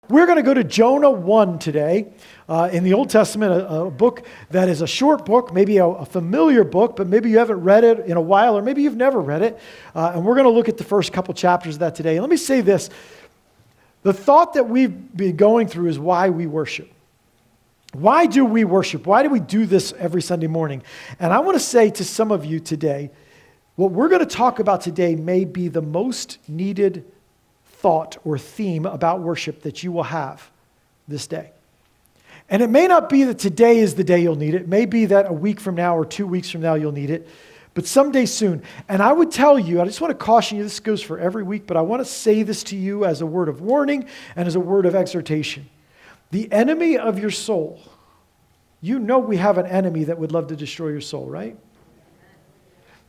We're going to go to Jonah 1 today in the Old Testament, a book that is a short book, maybe a familiar book, but maybe you haven't read it in a while, or maybe you've never read it. And we're going to look at the first couple chapters of that today. And let me say this. The thought that we've been going through is why we worship. Why do we worship? Why do we do this every Sunday morning? And I want to say to some of you today, what we're going to talk about today may be the most needed thought or theme about worship that you will have this day. And it may not be that today is the day you'll need it. It may be that a week from now or 2 weeks from now you'll need it, but someday soon. And I would tell you, I just want to caution you, this goes for every week, but I want to say this to you as a word of warning and as a word of exhortation. The enemy of your soul, you know we have an enemy that would love to destroy your soul, right?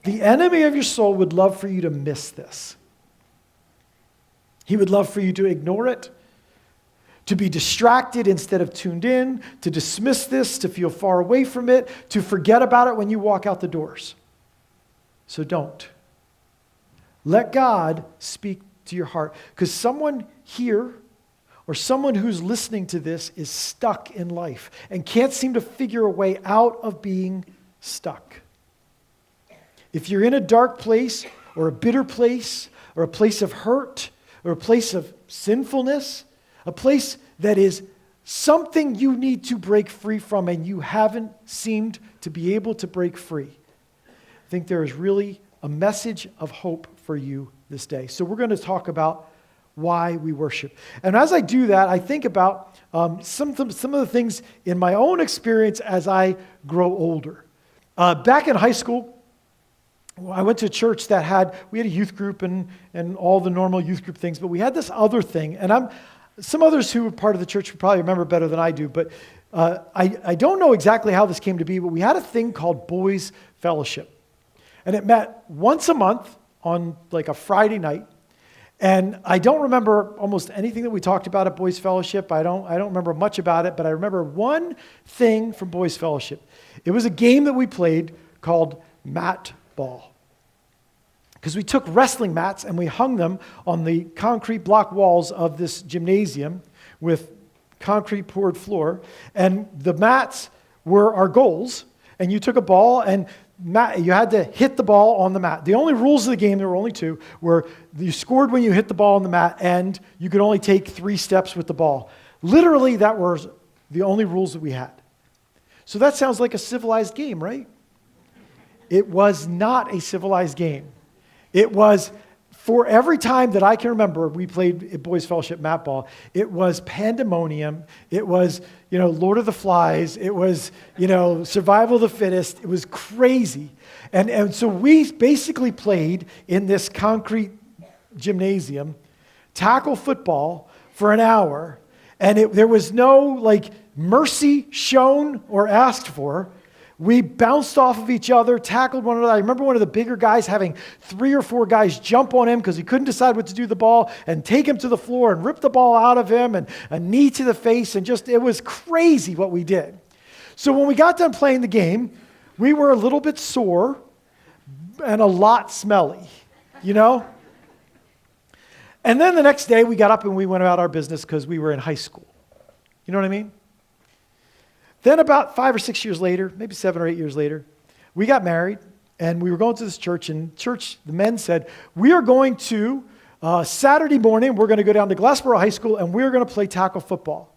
The enemy of your soul would love for you to miss this. He would love for you to ignore it, to be distracted instead of tuned in, to dismiss this, to feel far away from it, to forget about it when you walk out the doors. So don't. Let God speak to your heart. Because someone here or someone who's listening to this is stuck in life and can't seem to figure a way out of being stuck. If you're in a dark place or a bitter place or a place of hurt, or a place of sinfulness, a place that is something you need to break free from and you haven't seemed to be able to break free, I think there is really a message of hope for you this day. So we're going to talk about why we worship. And as I do that, I think about some of the things in my own experience as I grow older. Back in high school, I went to a church that we had a youth group and all the normal youth group things, but we had this other thing, and some others who were part of the church would probably remember better than I do, but I don't know exactly how this came to be, but we had a thing called Boys Fellowship, and it met once a month on like a Friday night, and I don't remember almost anything that we talked about at Boys Fellowship. I don't remember much about it, but I remember one thing from Boys Fellowship. It was a game that we played called Mat Ball. Because we took wrestling mats and we hung them on the concrete block walls of this gymnasium with concrete poured floor. And the mats were our goals. And you took a ball and you had to hit the ball on the mat. The only rules of the game, there were only two, were you scored when you hit the ball on the mat and you could only take 3 steps with the ball. Literally, that was the only rules that we had. So that sounds like a civilized game, right? It was not a civilized game. It was, for every time that I can remember, we played at Boys Fellowship mat ball, it was pandemonium. It was, Lord of the Flies. It was, survival of the fittest. It was crazy. And so we basically played in this concrete gymnasium, tackle football for an hour, and there was no, mercy shown or asked for. We bounced off of each other, tackled one another. I remember one of the bigger guys having 3 or 4 guys jump on him because he couldn't decide what to do with the ball and take him to the floor and rip the ball out of him and a knee to the face. And it was crazy what we did. So when we got done playing the game, we were a little bit sore and a lot smelly, And then the next day we got up and we went about our business because we were in high school. You know what I mean? Then about 5 or 6 years later, maybe 7 or 8 years later, we got married and we were going to this church, and the men said, we are going to, Saturday morning, we're going to go down to Glassboro High School and we're going to play tackle football.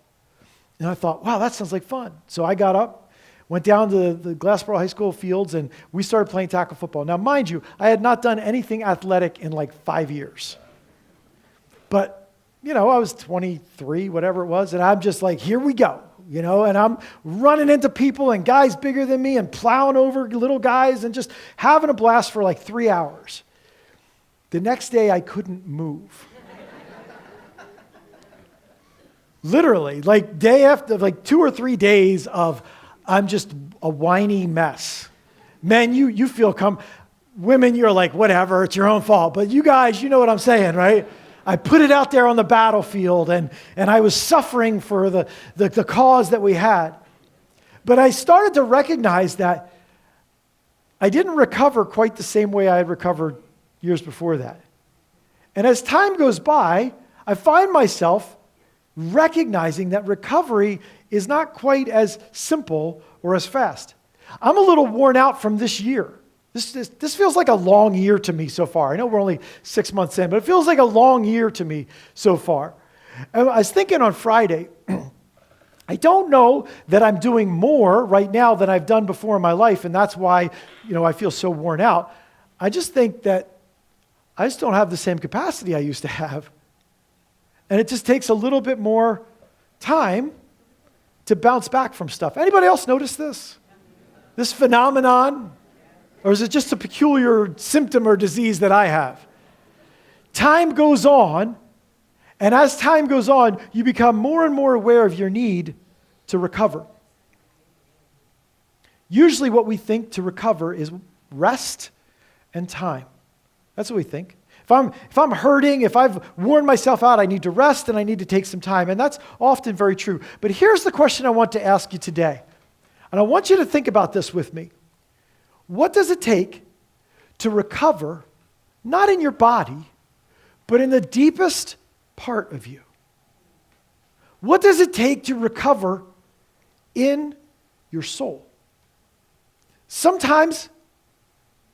And I thought, wow, that sounds like fun. So I got up, went down to the Glassboro High School fields, and we started playing tackle football. Now, mind you, I had not done anything athletic in 5 years. But, I was 23, whatever it was, and I'm just like, here we go. And I'm running into people and guys bigger than me and plowing over little guys and just having a blast for 3 hours. The next day, I couldn't move. Literally, day after, 2 or 3 days of I'm just a whiny mess. Men, you feel women, you're like, whatever, it's your own fault. But you guys, you know what I'm saying, right? I put it out there on the battlefield, and I was suffering for the cause that we had. But I started to recognize that I didn't recover quite the same way I had recovered years before that. And as time goes by, I find myself recognizing that recovery is not quite as simple or as fast. I'm a little worn out from this year. This feels like a long year to me so far. I know we're only 6 months in, but it feels like a long year to me so far. And I was thinking on Friday, I don't know that I'm doing more right now than I've done before in my life, and that's why, I feel so worn out. I just think that I just don't have the same capacity I used to have. And it just takes a little bit more time to bounce back from stuff. Anybody else notice this? This phenomenon? Or is it just a peculiar symptom or disease that I have? Time goes on, and as time goes on, you become more and more aware of your need to recover. Usually what we think to recover is rest and time. That's what we think. If I'm hurting, if I've worn myself out, I need to rest and I need to take some time. And that's often very true. But here's the question I want to ask you today. And I want you to think about this with me. What does it take to recover, not in your body, but in the deepest part of you? What does it take to recover in your soul? Sometimes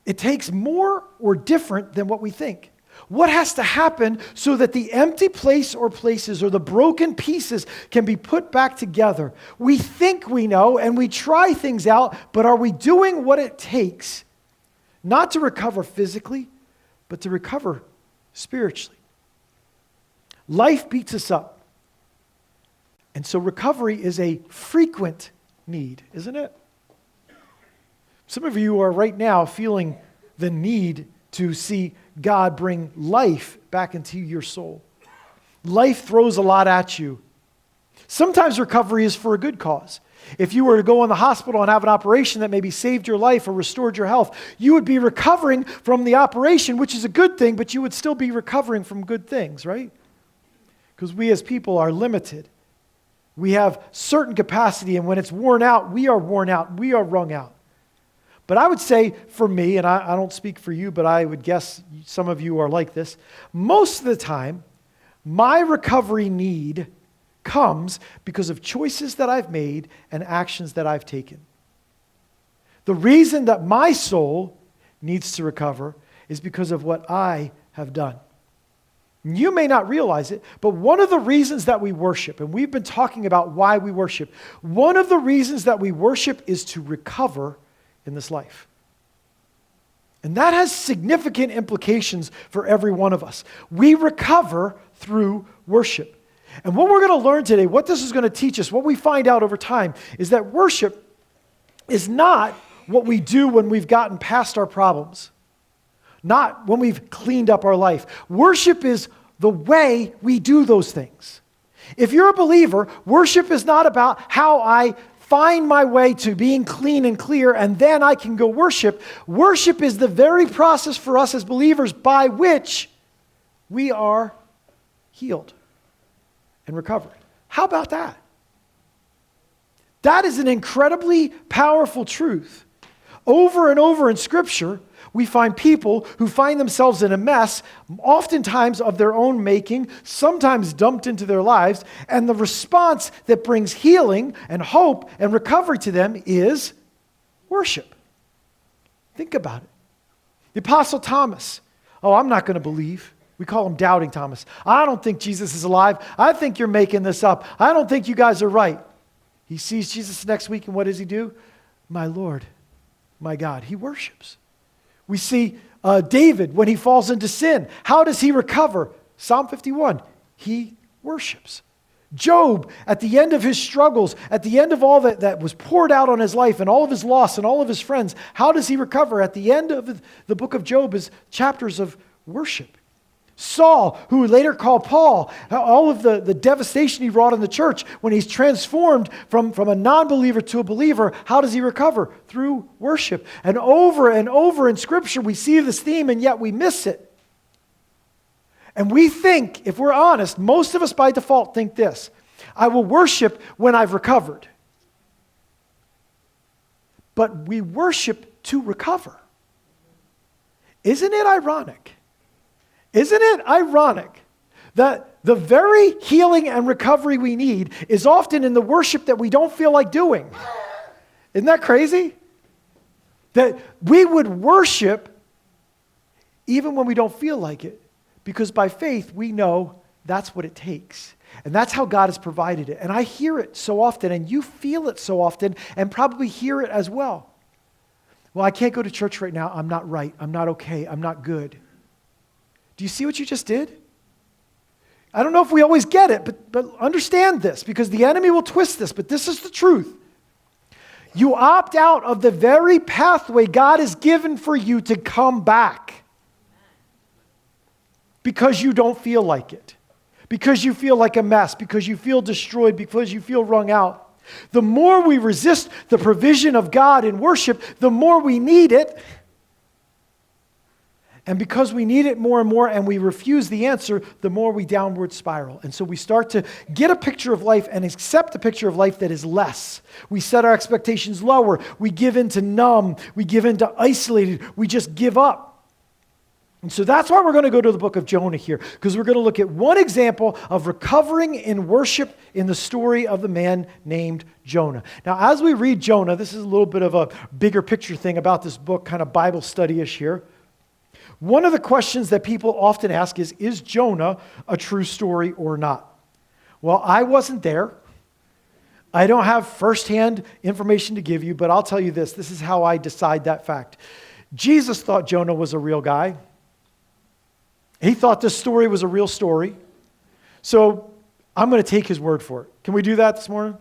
it takes more or different than what we think. What has to happen so that the empty place or places or the broken pieces can be put back together? We think we know and we try things out, but are we doing what it takes not to recover physically, but to recover spiritually? Life beats us up. And so recovery is a frequent need, isn't it? Some of you are right now feeling the need to see God bring life back into your soul. Life throws a lot at you. Sometimes recovery is for a good cause. If you were to go in the hospital and have an operation that maybe saved your life or restored your health, you would be recovering from the operation, which is a good thing, but you would still be recovering from good things, right? Because we as people are limited. We have certain capacity, and when it's worn out, we are worn out, we are wrung out. But I would say for me, and I don't speak for you, but I would guess some of you are like this, most of the time, my recovery need comes because of choices that I've made and actions that I've taken. The reason that my soul needs to recover is because of what I have done. You may not realize it, but one of the reasons that we worship, and we've been talking about why we worship, one of the reasons that we worship is to recover in this life. And that has significant implications for every one of us. We recover through worship. And what we're going to learn today, what this is going to teach us, what we find out over time, is that worship is not what we do when we've gotten past our problems, not when we've cleaned up our life. Worship is the way we do those things. If you're a believer, worship is not about how I find my way to being clean and clear, and then I can go worship. Worship is the very process for us as believers by which we are healed and recovered. How about that? That is an incredibly powerful truth. Over and over in Scripture, we find people who find themselves in a mess, oftentimes of their own making, sometimes dumped into their lives, and the response that brings healing and hope and recovery to them is worship. Think about it. The Apostle Thomas, I'm not going to believe. We call him Doubting Thomas. I don't think Jesus is alive. I think you're making this up. I don't think you guys are right. He sees Jesus next week, and what does he do? My Lord, my God. He worships. We see David, when he falls into sin, how does he recover? Psalm 51, he worships. Job, at the end of his struggles, at the end of all that was poured out on his life and all of his loss and all of his friends, how does he recover? At the end of the book of Job is chapters of worship. Saul, who we later called Paul, all of the devastation he wrought in the church, when he's transformed from a non-believer to a believer, how does he recover? Through worship. And over in Scripture, we see this theme, and yet we miss it. And we think, if we're honest, most of us by default think this: I will worship when I've recovered. But we worship to recover. Isn't it ironic? Isn't it ironic that the very healing and recovery we need is often in the worship that we don't feel like doing. Isn't that crazy? That we would worship even when we don't feel like it, because by faith we know that's what it takes. And that's how God has provided it. And I hear it so often, and you feel it so often, and probably hear it as well. Well, I can't go to church right now. I'm not right. I'm not okay. I'm not good. Do you see what you just did? I don't know if we always get it, but understand this, because the enemy will twist this, but this is the truth. You opt out of the very pathway God has given for you to come back because you don't feel like it, because you feel like a mess, because you feel destroyed, because you feel wrung out. The more we resist the provision of God in worship, the more we need it. And because we need it more and more and we refuse the answer, the more we downward spiral. And so we start to get a picture of life and accept a picture of life that is less. We set our expectations lower. We give in to numb. We give in to isolated. We just give up. And so that's why we're going to go to the book of Jonah here, because we're going to look at one example of recovering in worship in the story of the man named Jonah. Now, as we read Jonah, this is a little bit of a bigger picture thing about this book, kind of Bible study-ish here. One of the questions that people often ask is Jonah a true story or not? Well, I wasn't there. I don't have firsthand information to give you, but I'll tell you this. This is how I decide that fact. Jesus thought Jonah was a real guy. He thought this story was a real story. So I'm going to take his word for it. Can we do that this morning?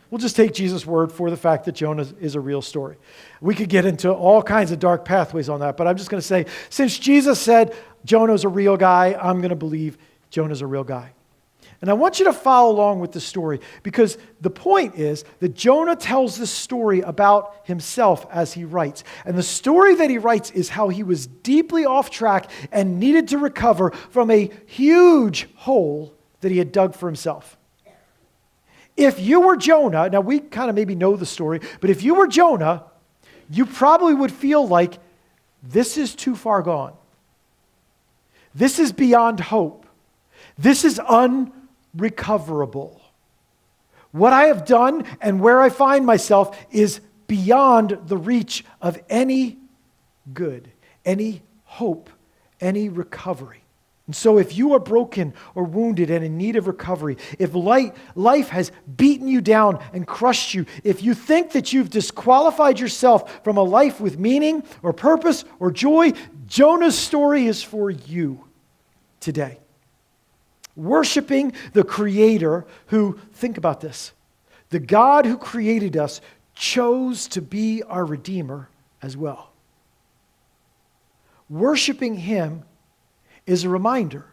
We'll just take Jesus' word for the fact that Jonah is a real story. We could get into all kinds of dark pathways on that, but I'm just going to say, since Jesus said Jonah's a real guy, I'm going to believe Jonah's a real guy. And I want you to follow along with the story, because the point is that Jonah tells this story about himself as he writes. And the story that he writes is how he was deeply off track and needed to recover from a huge hole that he had dug for himself. If you were Jonah, now we kind of maybe know the story, but if you were Jonah, you probably would feel like this is too far gone. This is beyond hope. This is unrecoverable. What I have done and where I find myself is beyond the reach of any good, any hope, any recovery. And so if you are broken or wounded and in need of recovery, if life has beaten you down and crushed you, if you think that you've disqualified yourself from a life with meaning or purpose or joy, Jonah's story is for you today. Worshiping the Creator who, think about this, the God who created us chose to be our Redeemer as well. Worshiping Him is a reminder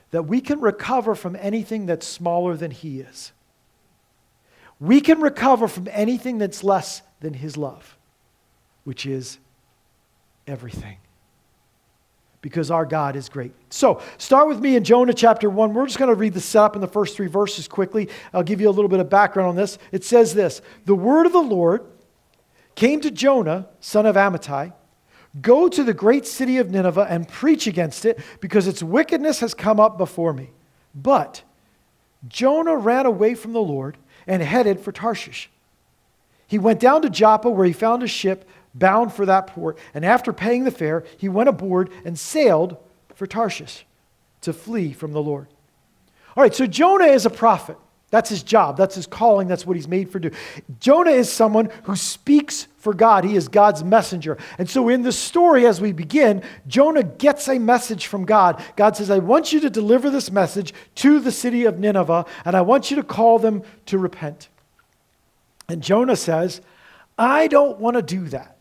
that we can recover from anything that's smaller than He is. We can recover from anything that's less than His love, which is everything. Because our God is great. So, start with me in Jonah chapter 1. We're just going to read the setup in the first 3 verses quickly. I'll give you a little bit of background on this. It says this: the word of the Lord came to Jonah, son of Amittai. Go to the great city of Nineveh and preach against it, because its wickedness has come up before me. But Jonah ran away from the Lord and headed for Tarshish. He went down to Joppa, where he found a ship bound for that port. And after paying the fare, he went aboard and sailed for Tarshish to flee from the Lord. All right, so Jonah is a prophet. That's his job. That's his calling. That's what he's made for do. Jonah is someone who speaks for God. He is God's messenger. And so in the story, as we begin, Jonah gets a message from God. God says, I want you to deliver this message to the city of Nineveh, and I want you to call them to repent. And Jonah says, I don't want to do that.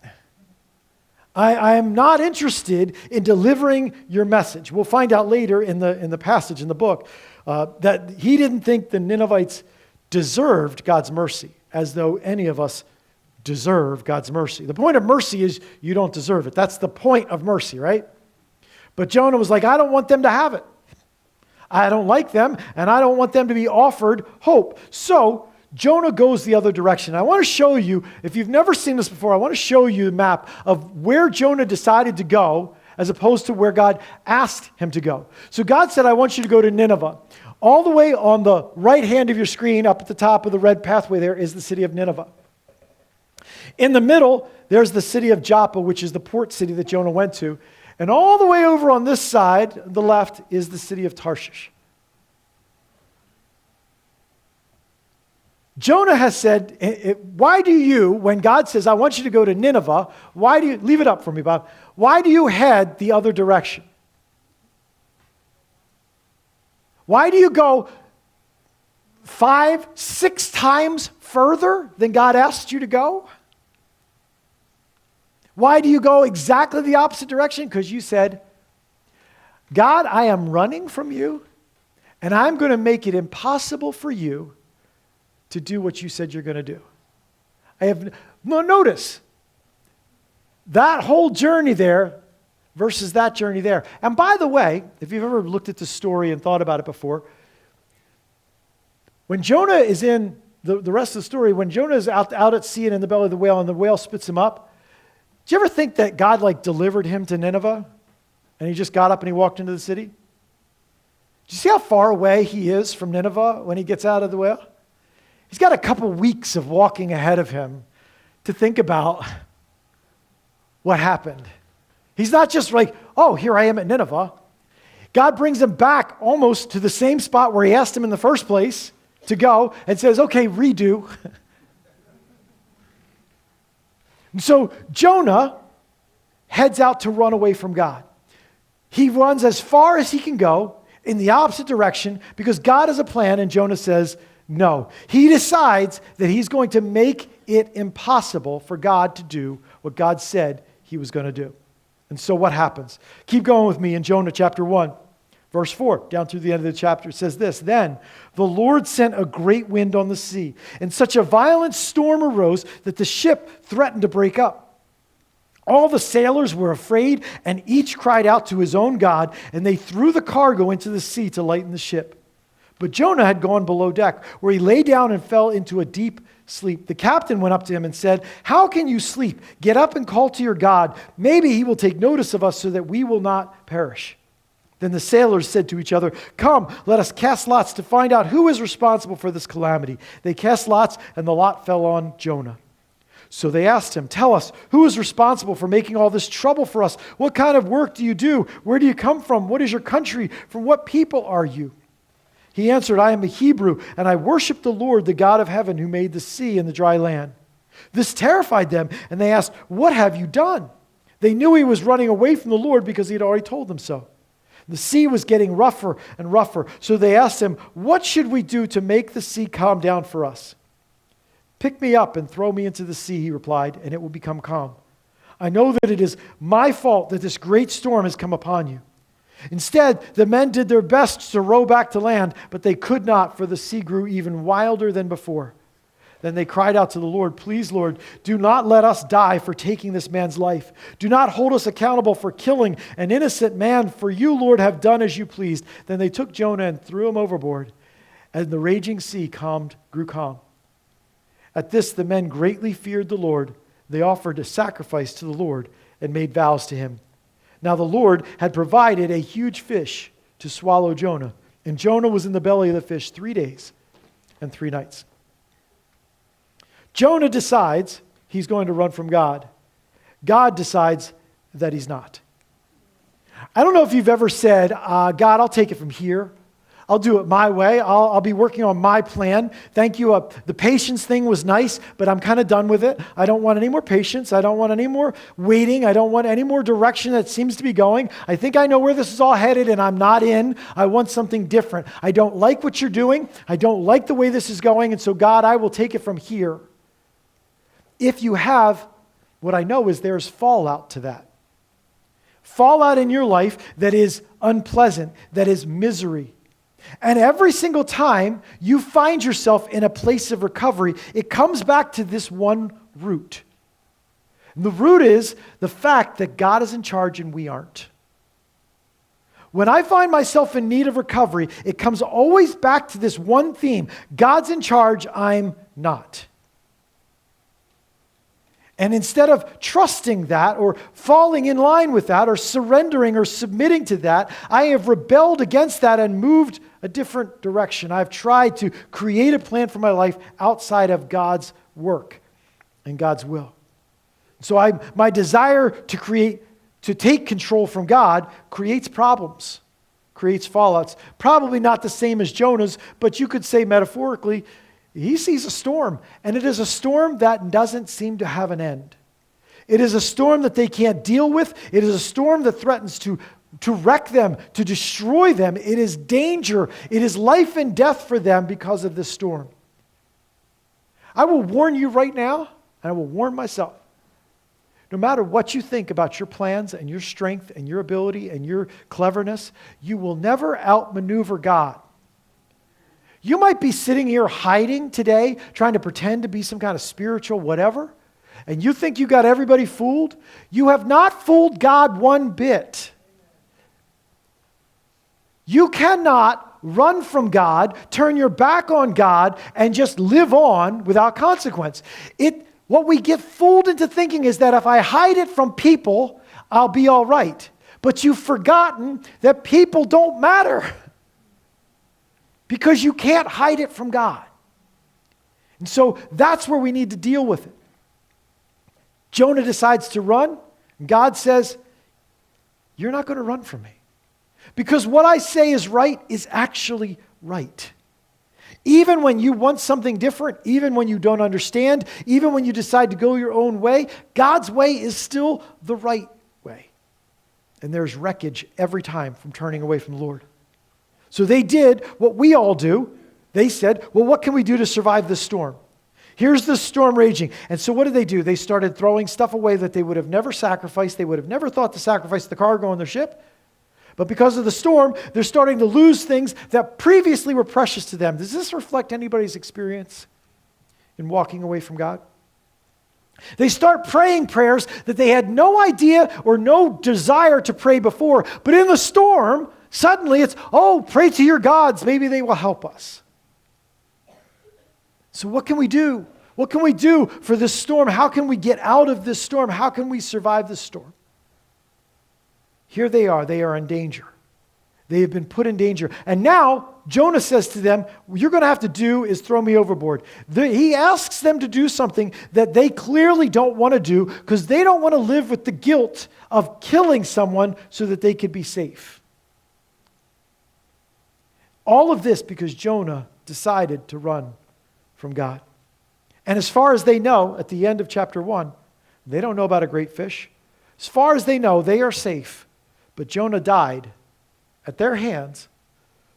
I am not interested in delivering your message. We'll find out later in the passage in the book that he didn't think the Ninevites deserved God's mercy, as though any of us deserve God's mercy. The point of mercy is you don't deserve it. That's the point of mercy, right? But Jonah was like, I don't want them to have it. I don't like them, and I don't want them to be offered hope. So Jonah goes the other direction. I want to show you, if you've never seen this before, I want to show you the map of where Jonah decided to go as opposed to where God asked him to go. So God said, I want you to go to Nineveh. All the way on the right hand of your screen, up at the top of the red pathway there, is the city of Nineveh. In the middle, there's the city of Joppa, which is the port city that Jonah went to. And all the way over on this side, the left, is the city of Tarshish. Jonah has said, why do you, when God says, I want you to go to Nineveh, why do you, leave it up for me, Bob, why do you head the other direction? Why do you go 5, 6 times further than God asked you to go? Why do you go exactly the opposite direction? Because you said, God, I am running from you, and I'm going to make it impossible for you to do what you said you're going to do. Notice, that whole journey there versus that journey there. And by the way, if you've ever looked at the story and thought about it before, when Jonah is in the rest of the story, when Jonah is out at sea and in the belly of the whale and the whale spits him up, do you ever think that God delivered him to Nineveh and he just got up and he walked into the city? Do you see how far away he is from Nineveh when he gets out of the whale? He's got a couple weeks of walking ahead of him to think about what happened. He's not just like, oh, here I am at Nineveh. God brings him back almost to the same spot where he asked him in the first place to go and says, okay, redo. And so Jonah heads out to run away from God. He runs as far as he can go in the opposite direction because God has a plan, and Jonah says, no. He decides that he's going to make it impossible for God to do what God said he was going to do. And so what happens? Keep going with me in Jonah chapter 1, verse 4, down through the end of the chapter. It says this, then the Lord sent a great wind on the sea, and such a violent storm arose that the ship threatened to break up. All the sailors were afraid, and each cried out to his own God, and they threw the cargo into the sea to lighten the ship. But Jonah had gone below deck, where he lay down and fell into a deep sleep. The captain went up to him and said, how can you sleep? Get up and call to your God. Maybe he will take notice of us so that we will not perish. Then the sailors said to each other, come, let us cast lots to find out who is responsible for this calamity. They cast lots, and the lot fell on Jonah. So they asked him, tell us, who is responsible for making all this trouble for us? What kind of work do you do? Where do you come from? What is your country? From what people are you? He answered, I am a Hebrew, and I worship the Lord, the God of heaven, who made the sea and the dry land. This terrified them, and they asked, what have you done? They knew he was running away from the Lord because he had already told them so. The sea was getting rougher and rougher, so they asked him, what should we do to make the sea calm down for us? Pick me up and throw me into the sea, he replied, and it will become calm. I know that it is my fault that this great storm has come upon you. Instead, the men did their best to row back to land, but they could not, for the sea grew even wilder than before. Then they cried out to the Lord, please, Lord, do not let us die for taking this man's life. Do not hold us accountable for killing an innocent man, for you, Lord, have done as you pleased. Then they took Jonah and threw him overboard, and the raging sea grew calm. At this, the men greatly feared the Lord. They offered a sacrifice to the Lord and made vows to him. Now the Lord had provided a huge fish to swallow Jonah, and Jonah was in the belly of the fish 3 days and 3 nights. Jonah decides he's going to run from God. God decides that he's not. I don't know if you've ever said, God, I'll take it from here. I'll do it my way. I'll be working on my plan. Thank you. The patience thing was nice, but I'm kind of done with it. I don't want any more patience. I don't want any more waiting. I don't want any more direction that seems to be going. I think I know where this is all headed, and I'm not in. I want something different. I don't like what you're doing. I don't like the way this is going, and so God, I will take it from here. If you have, what I know is there's fallout to that. Fallout in your life that is unpleasant, that is misery. And every single time you find yourself in a place of recovery, it comes back to this one root. And the root is the fact that God is in charge and we aren't. When I find myself in need of recovery, it comes always back to this one theme. God's in charge, I'm not. And instead of trusting that or falling in line with that or surrendering or submitting to that, I have rebelled against that and moved a different direction. I've tried to create a plan for my life outside of God's work and God's will. So my desire to take control from God creates problems, creates fallouts. Probably not the same as Jonah's, but you could say metaphorically, he sees a storm, and it is a storm that doesn't seem to have an end. It is a storm that they can't deal with. It is a storm that threatens to wreck them, to destroy them. It is danger. It is life and death for them because of this storm. I will warn you right now, and I will warn myself. No matter what you think about your plans and your strength and your ability and your cleverness, you will never outmaneuver God. You might be sitting here hiding today, trying to pretend to be some kind of spiritual whatever, and you think you got everybody fooled. You have not fooled God one bit. You cannot run from God, turn your back on God, and just live on without consequence. What we get fooled into thinking is that if I hide it from people, I'll be all right. But you've forgotten that people don't matter. Because you can't hide it from God. And so that's where we need to deal with it. Jonah decides to run. And God says, you're not going to run from me. Because what I say is right is actually right. Even when you want something different, even when you don't understand, even when you decide to go your own way, God's way is still the right way. And there's wreckage every time from turning away from the Lord. So they did what we all do. They said, well, what can we do to survive this storm? Here's the storm raging. And so what did they do? They started throwing stuff away that they would have never sacrificed. They would have never thought to sacrifice the cargo on their ship. But because of the storm, they're starting to lose things that previously were precious to them. Does this reflect anybody's experience in walking away from God? They start praying prayers that they had no idea or no desire to pray before. But in the storm, suddenly it's, pray to your gods. Maybe they will help us. So what can we do? What can we do for this storm? How can we get out of this storm? How can we survive this storm? Here they are. They are in danger. They have been put in danger. And now Jonah says to them, what you're going to have to do is throw me overboard. He asks them to do something that they clearly don't want to do because they don't want to live with the guilt of killing someone so that they could be safe. All of this because Jonah decided to run from God. And as far as they know, at the end of chapter 1, they don't know about a great fish. As far as they know, they are safe. But Jonah died at their hands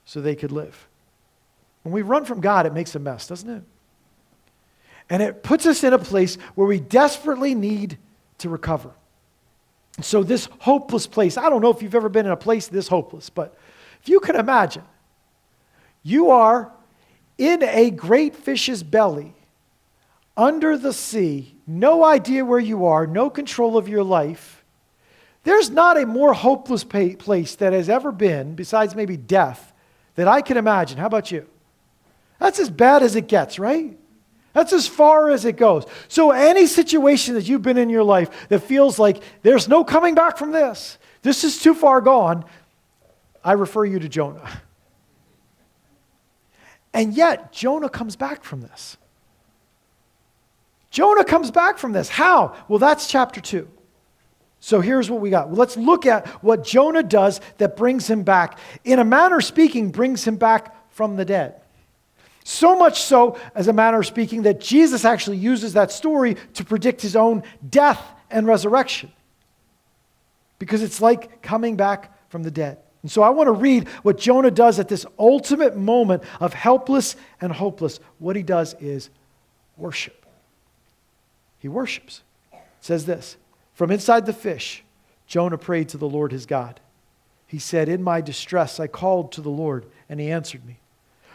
so they could live. When we run from God, it makes a mess, doesn't it? And it puts us in a place where we desperately need to recover. So this hopeless place, I don't know if you've ever been in a place this hopeless, but if you can imagine, you are in a great fish's belly, under the sea, no idea where you are, no control of your life. There's not a more hopeless place that has ever been, besides maybe death, that I can imagine. How about you? That's as bad as it gets, right? That's as far as it goes. So any situation that you've been in your life that feels like there's no coming back from this, this is too far gone, I refer you to Jonah. And yet, Jonah comes back from this. Jonah comes back from this. How? Well, that's chapter 2. So here's what we got. Well, let's look at what Jonah does that brings him back. In a manner of speaking, brings him back from the dead. So much so, as a manner of speaking, that Jesus actually uses that story to predict his own death and resurrection. Because it's like coming back from the dead. And so I want to read what Jonah does at this ultimate moment of helpless and hopeless. What he does is worship. He worships. It says this, from inside the fish, Jonah prayed to the Lord his God. He said, in my distress, I called to the Lord, and he answered me.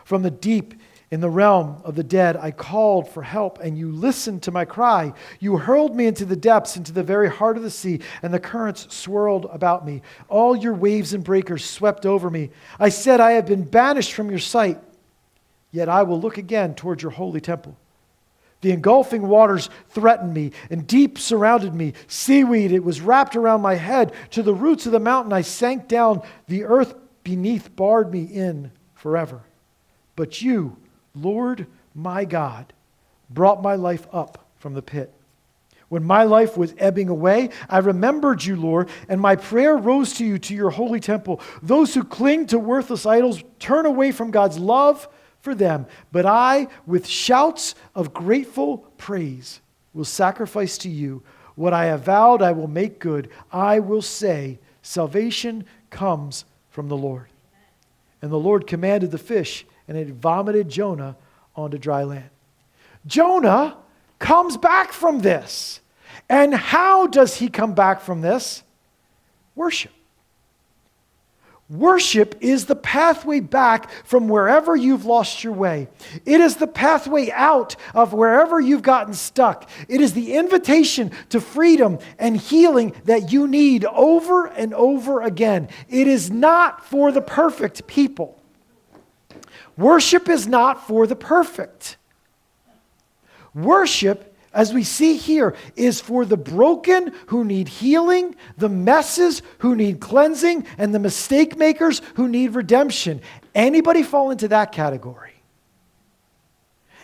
From the deep in the realm of the dead, I called for help, and you listened to my cry. You hurled me into the depths, into the very heart of the sea, and the currents swirled about me. All your waves and breakers swept over me. I said, I have been banished from your sight, yet I will look again toward your holy temple. The engulfing waters threatened me, and deep surrounded me. Seaweed, it was wrapped around my head. To the roots of the mountain I sank down. The earth beneath barred me in forever. But you, Lord my God, brought my life up from the pit. When my life was ebbing away, I remembered you, Lord, and my prayer rose to you, to your holy temple. Those who cling to worthless idols turn away from God's love for them. But I, with shouts of grateful praise, will sacrifice to you. What I have vowed, I will make good. I will say, salvation comes from the Lord. And the Lord commanded the fish, and it vomited Jonah onto dry land. Jonah comes back from this. And how does he come back from this? Worship. Worship is the pathway back from wherever you've lost your way. It is the pathway out of wherever you've gotten stuck. It is the invitation to freedom and healing that you need over and over again. It is not for the perfect people. Worship is not for the perfect. Worship, as we see here, is for the broken who need healing, the messes who need cleansing, and the mistake makers who need redemption. Anybody fall into that category?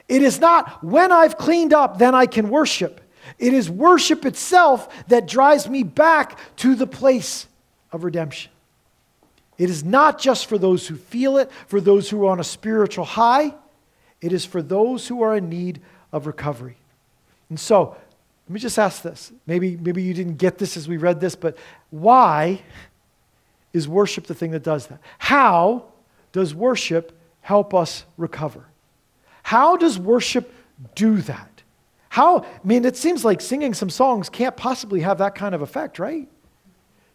It is not when I've cleaned up, then I can worship. It is worship itself that drives me back to the place of redemption. It is not just for those who feel it, for those who are on a spiritual high. It is for those who are in need of recovery. And so, let me just ask this. Maybe you didn't get this as we read this, but why is worship the thing that does that? How does worship help us recover? How does worship do that? It seems like singing some songs can't possibly have that kind of effect, right?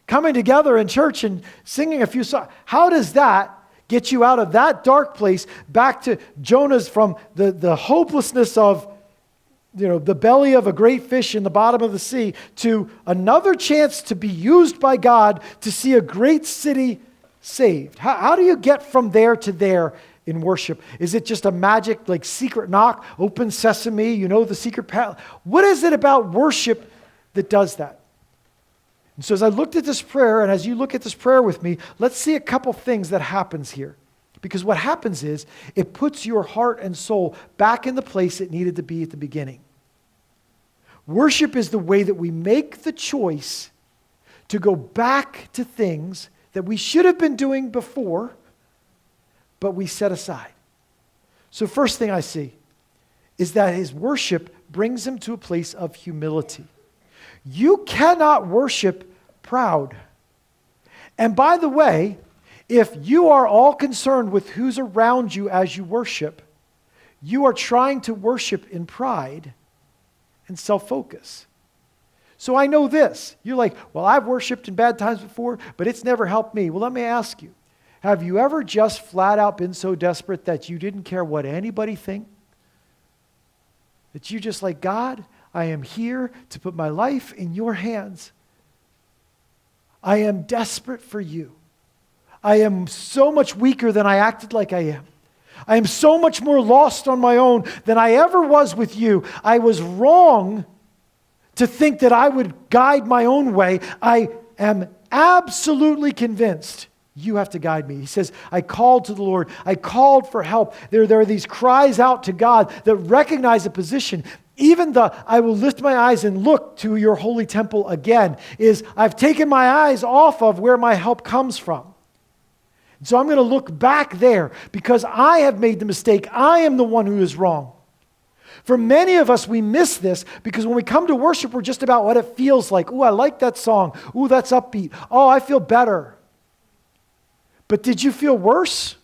Coming together in church and singing a few songs, how does that get you out of that dark place back to Jonah's, from the hopelessness of the belly of a great fish in the bottom of the sea, to another chance to be used by God to see a great city saved? How do you get from there to there in worship? Is it just a magic, secret knock, open sesame, the secret path? What is it about worship that does that? And so as I looked at this prayer, and as you look at this prayer with me, let's see a couple things that happens here. Because what happens is, it puts your heart and soul back in the place it needed to be at the beginning. Worship is the way that we make the choice to go back to things that we should have been doing before, but we set aside. So first thing I see is that his worship brings him to a place of humility. You cannot worship proud. And by the way, if you are all concerned with who's around you as you worship, you are trying to worship in pride and self-focus. So I know this. You're like, well, I've worshiped in bad times before, but it's never helped me. Well, let me ask you, have you ever just flat out been so desperate that you didn't care what anybody thinks? That you just like, God, I am here to put my life in your hands. I am desperate for you. I am so much weaker than I acted like I am. I am so much more lost on my own than I ever was with you. I was wrong to think that I would guide my own way. I am absolutely convinced you have to guide me. He says, I called to the Lord. I called for help. There are these cries out to God that recognize a position. Even the, I will lift my eyes and look to your holy temple again, is I've taken my eyes off of where my help comes from. So I'm going to look back there because I have made the mistake. I am the one who is wrong. For many of us, we miss this because when we come to worship, we're just about what it feels like. Ooh, I like that song. Ooh, that's upbeat. Oh, I feel better. But did you feel worse?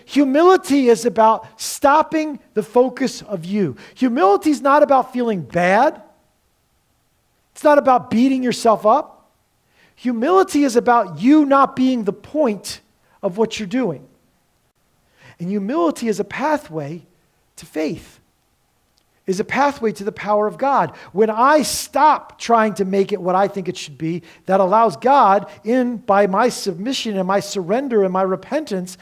Humility is about stopping the focus of you. Humility is not about feeling bad. It's not about beating yourself up. Humility is about you not being the point of what you're doing. And humility is a pathway to faith, is a pathway to the power of God. When I stop trying to make it what I think it should be, that allows God in by my submission and my surrender and my repentance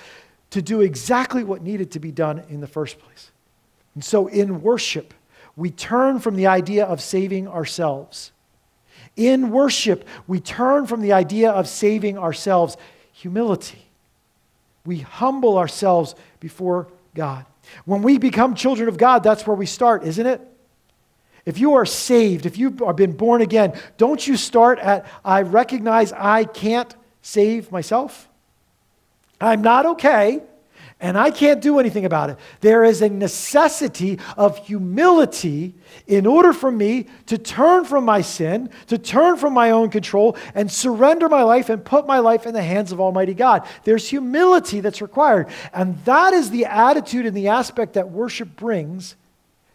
to do exactly what needed to be done in the first place. And so in worship, we turn from the idea of saving ourselves. In worship, we turn from the idea of saving ourselves. Humility. We humble ourselves before God. When we become children of God, that's where we start, isn't it? If you are saved, if you have been born again, don't you start at, I recognize I can't save myself? I'm not okay, and I can't do anything about it. There is a necessity of humility in order for me to turn from my sin, to turn from my own control, and surrender my life and put my life in the hands of Almighty God. There's humility that's required. And that is the attitude and the aspect that worship brings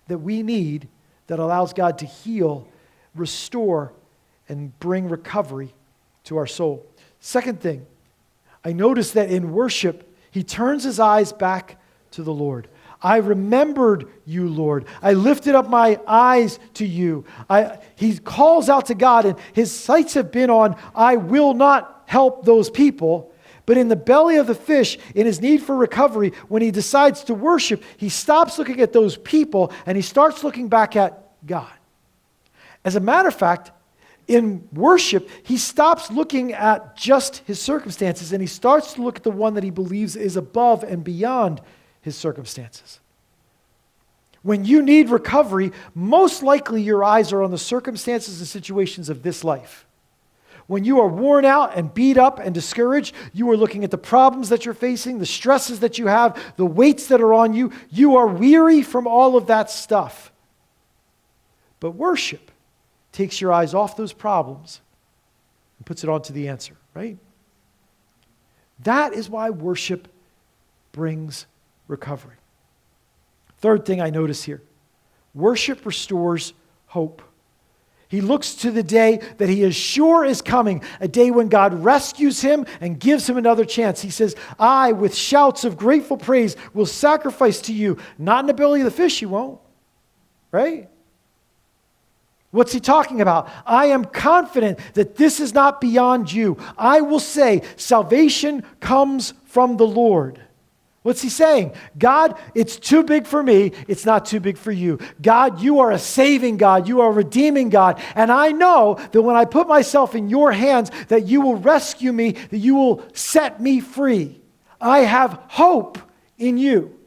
that we need, that allows God to heal, restore, and bring recovery to our soul. Second thing, I notice that in worship, he turns his eyes back to the Lord. I remembered you, Lord. I lifted up my eyes to you. He calls out to God, and his sights have been on, I will not help those people. But in the belly of the fish, in his need for recovery, when he decides to worship, he stops looking at those people and he starts looking back at God. As a matter of fact, in worship, he stops looking at just his circumstances and he starts to look at the one that he believes is above and beyond his circumstances. When you need recovery, most likely your eyes are on the circumstances and situations of this life. When you are worn out and beat up and discouraged, you are looking at the problems that you're facing, the stresses that you have, the weights that are on you. You are weary from all of that stuff. But worship takes your eyes off those problems and puts it onto the answer, right? That is why worship brings recovery. Third thing I notice here, worship restores hope. He looks to the day that he is sure is coming, a day when God rescues him and gives him another chance. He says, I, with shouts of grateful praise, will sacrifice to you. Not in the belly of the fish, you won't, right? What's he talking about? I am confident that this is not beyond you. I will say, salvation comes from the Lord. What's he saying? God, it's too big for me. It's not too big for you. God, you are a saving God. You are a redeeming God. And I know that when I put myself in your hands, that you will rescue me, that you will set me free. I have hope in you.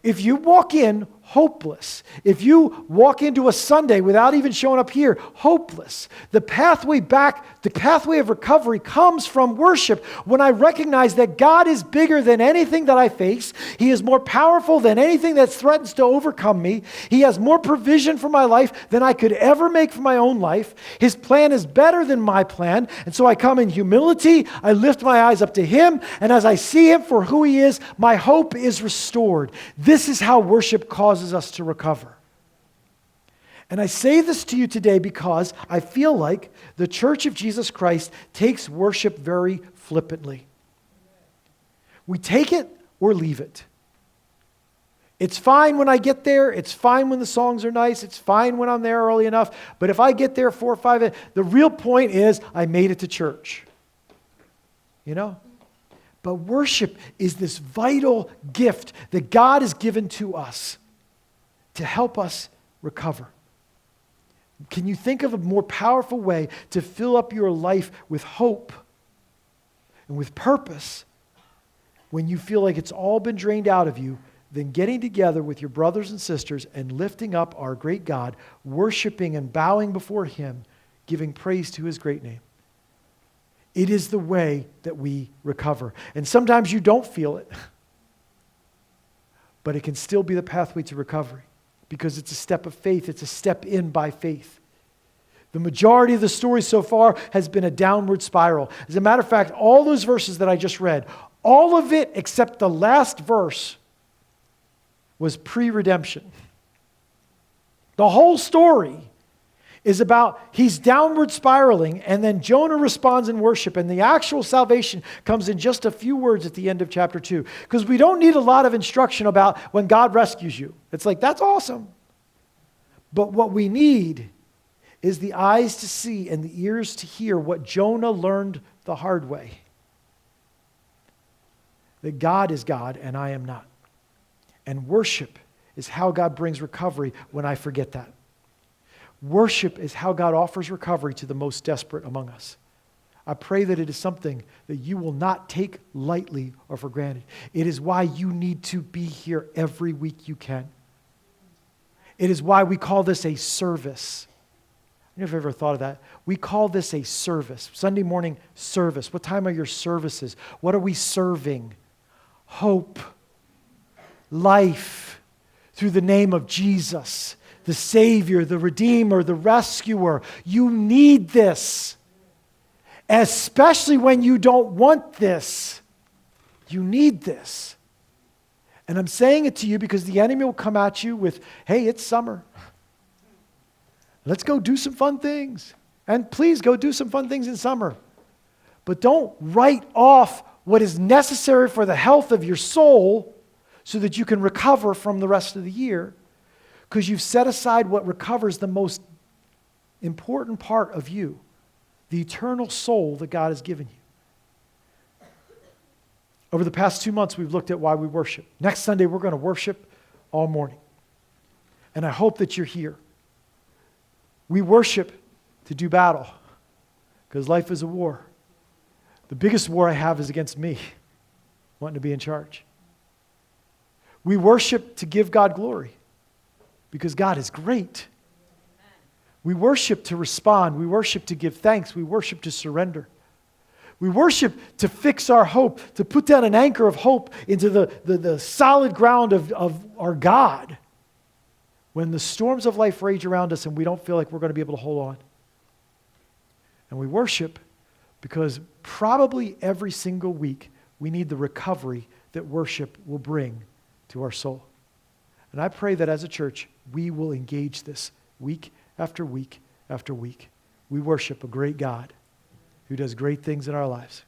If you walk in hopeless, if you walk into a Sunday without even showing up here, hopeless, the pathway back, the pathway of recovery comes from worship. When I recognize that God is bigger than anything that I face, He is more powerful than anything that threatens to overcome me. He has more provision for my life than I could ever make for my own life. His plan is better than my plan. And so I come in humility, I lift my eyes up to Him, and as I see Him for who He is, my hope is restored. This is how worship causes us to recover. And I say this to you today because I feel like the Church of Jesus Christ takes worship very flippantly. We take it or leave it. It's fine when I get there. It's fine when the songs are nice. It's fine when I'm there early enough. But if I get there 4 or 5, the real point is I made it to church. You know? But worship is this vital gift that God has given to us to help us recover. Can you think of a more powerful way to fill up your life with hope and with purpose when you feel like it's all been drained out of you than getting together with your brothers and sisters and lifting up our great God, worshiping and bowing before Him, giving praise to His great name? It is the way that we recover. And sometimes you don't feel it, but it can still be the pathway to recovery because it's a step of faith. It's a step in by faith. The majority of the story so far has been a downward spiral. As a matter of fact, all those verses that I just read, all of it except the last verse was pre-redemption. The whole story is about he's downward spiraling, and then Jonah responds in worship, and the actual salvation comes in just a few words at the end of chapter 2. Because we don't need a lot of instruction about when God rescues you. It's like, that's awesome. But what we need is the eyes to see and the ears to hear what Jonah learned the hard way. That God is God and I am not. And worship is how God brings recovery when I forget that. Worship is how God offers recovery to the most desperate among us. I pray that it is something that you will not take lightly or for granted. It is why you need to be here every week you can. It is why we call this a service. I don't know if you've ever thought of that. We call this a service. Sunday morning service. What time are your services? What are we serving? Hope, life, through the name of Jesus, the Savior, the Redeemer, the Rescuer. You need this. Especially when you don't want this. You need this. And I'm saying it to you because the enemy will come at you with, hey, it's summer. Let's go do some fun things. And please go do some fun things in summer. But don't write off what is necessary for the health of your soul so that you can recover from the rest of the year, because you've set aside what recovers the most important part of you, the eternal soul that God has given you. Over the past 2 months, we've looked at why we worship. Next Sunday, we're going to worship all morning. And I hope that you're here. We worship to do battle because life is a war. The biggest war I have is against me, wanting to be in charge. We worship to give God glory because God is great. We worship to respond. We worship to give thanks. We worship to surrender. We worship to fix our hope, to put down an anchor of hope into the solid ground of our God when the storms of life rage around us and we don't feel like we're going to be able to hold on. And we worship because probably every single week we need the recovery that worship will bring to our soul. And I pray that as a church, we will engage this week after week after week. We worship a great God who does great things in our lives.